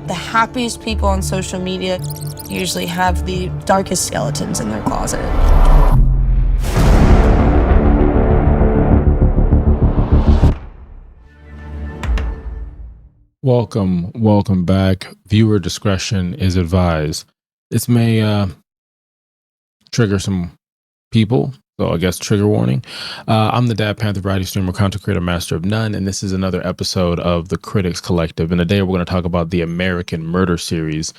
The happiest people on social media usually have the darkest skeletons in their closet. Welcome back. Viewer discretion is advised. This may trigger some people, so I guess trigger warning. I'm the Dad Panther variety streamer, content creator, master of none, and this is another episode of the Critics Collective. And today we're going to talk about the American Murder series.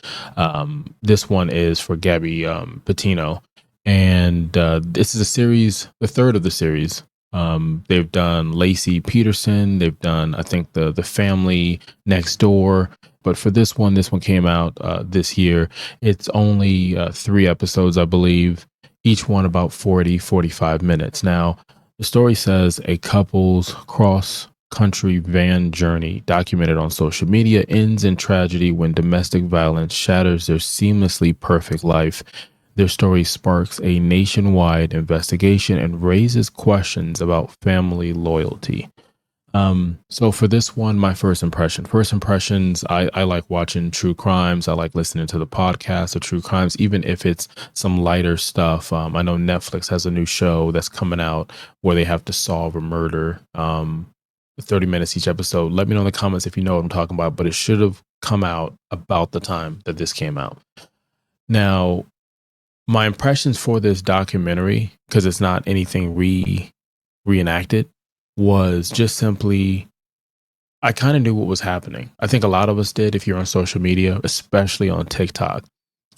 This one is for Gabby Petito, and this is a series, the third of the series. They've done Lacey Peterson. They've done, I think, the Family Next Door. But for this one came out this year. It's only 3 episodes, I believe, each one about 45 minutes. Now, the story says a couple's cross-country van journey documented on social media ends in tragedy when domestic violence shatters their seamlessly perfect life. Their story sparks a nationwide investigation and raises questions about family loyalty. So for this one, my first impressions, I like watching true crimes. I like listening to the podcast of true crimes, even if it's some lighter stuff. I know Netflix has a new show that's coming out where they have to solve a murder, 30 minutes each episode. Let me know in the comments if you know what I'm talking about, but it should have come out about the time that this came out. Now, my impressions for this documentary, because it's not anything reenacted, was just simply, I kind of knew what was happening. I think a lot of us did if you're on social media, especially on TikTok.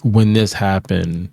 When this happened,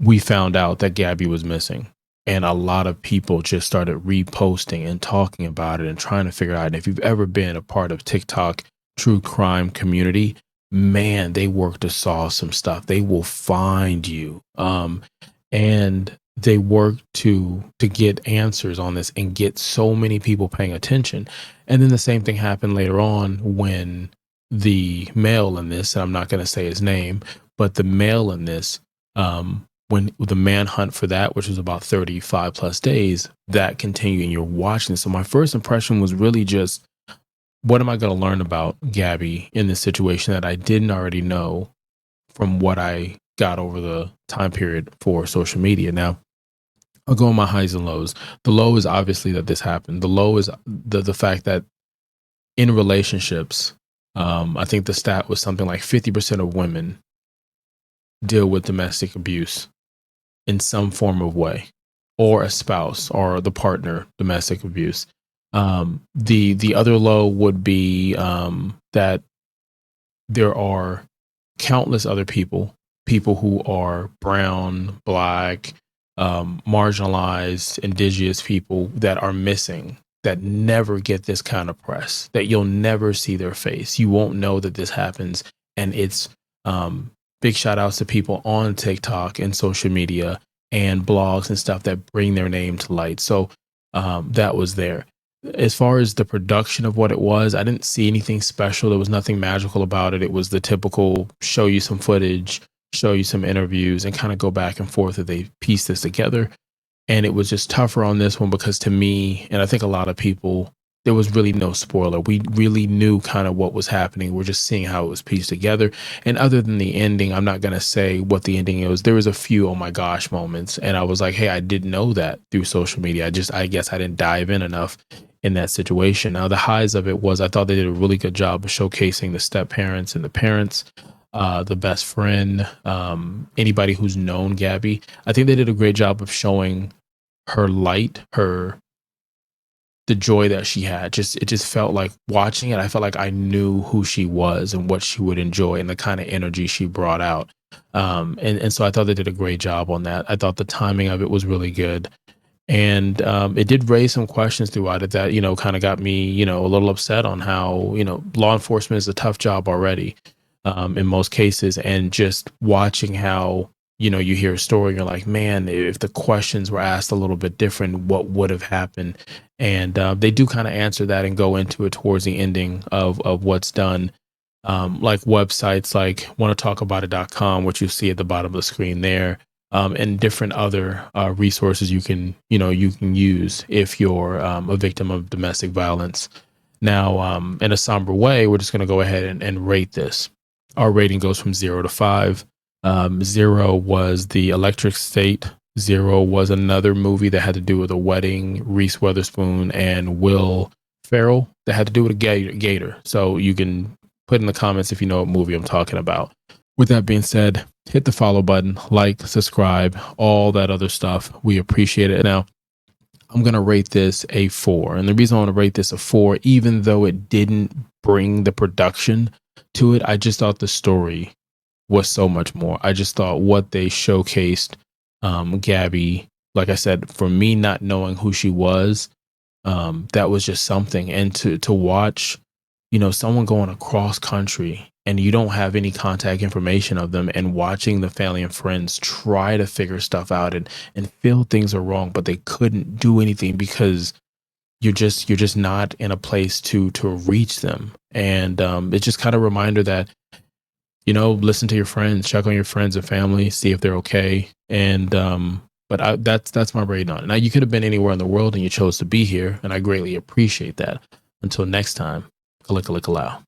we found out that Gabby was missing. And a lot of people just started reposting and talking about it and trying to figure out. And if you've ever been a part of TikTok true crime community, man, they work to solve some stuff. They will find you. And they work to get answers on this and get so many people paying attention. And then the same thing happened later on when the male in this, and I'm not going to say his name, but the male in this, when the manhunt for that, which was about 35 plus days, that continued and you're watching. So my first impression was really just, what am I going to learn about Gabby in this situation that I didn't already know from what I got over the time period for social media? Now, I'll go on my highs and lows. The low is obviously that this happened. The low is the fact that in relationships, I think the stat was something like 50% of women deal with domestic abuse in some form of way, or a spouse or the partner domestic abuse. The other low would be that there are countless other people who are brown, black, marginalized, indigenous people that are missing, that never get this kind of press, that you'll never see their face. You won't know that this happens. And it's big shout outs to people on TikTok and social media and blogs and stuff that bring their name to light. So that was there. As far as the production of what it was, I didn't see anything special. There was nothing magical about it. It was the typical show you some footage, show you some interviews, and kind of go back and forth as they piece this together. And it was just tougher on this one because, to me, and I think a lot of people, there was really no spoiler. We really knew kind of what was happening. We're just seeing how it was pieced together. And other than the ending, I'm not going to say what the ending is. There was a few, oh my gosh, moments. And I was like, hey, I didn't know that through social media. I guess I didn't dive in enough in that situation. Now, the highs of it was, I thought they did a really good job of showcasing the step parents and the parents, the best friend, anybody who's known Gabby. I think they did a great job of showing her light, the joy that she had. It just felt like watching it, I felt like I knew who she was and what she would enjoy and the kind of energy she brought out. And so I thought they did a great job on that. I thought the timing of it was really good. And it did raise some questions throughout it that, kind of got me, a little upset on how, law enforcement is a tough job already in most cases. And just watching how, you hear a story and you're like, man, if the questions were asked a little bit different, what would have happened? And they do kind of answer that and go into it towards the ending of what's done. Like websites like wannatalkaboutit.com, which you see at the bottom of the screen there, and different other resources you can use if you're a victim of domestic violence. Now, in a somber way, we're just going to go ahead and rate this. Our rating goes from 0 to 5. 0 was The Electric State. 0 was another movie that had to do with a wedding, Reese Witherspoon and Will Ferrell, that had to do with a gator. So you can put in the comments if you know what movie I'm talking about. With that being said, hit the follow button, like, subscribe, all that other stuff. We appreciate it. Now, I'm going to rate this a 4. And the reason I want to rate this a 4, even though it didn't bring the production to it, I just thought the story was so much more. I just thought what they showcased, Gabby, like I said, for me not knowing who she was, that was just something. And to watch, you know, someone going across country and you don't have any contact information of them, and watching the family and friends try to figure stuff out and feel things are wrong, but they couldn't do anything because you're just not in a place to reach them. And it's just kind of a reminder that, you know, listen to your friends, check on your friends and family, see if they're okay. And but that's my rating on it. Now, you could have been anywhere in the world and you chose to be here, and I greatly appreciate that. Until next time, kalika allow.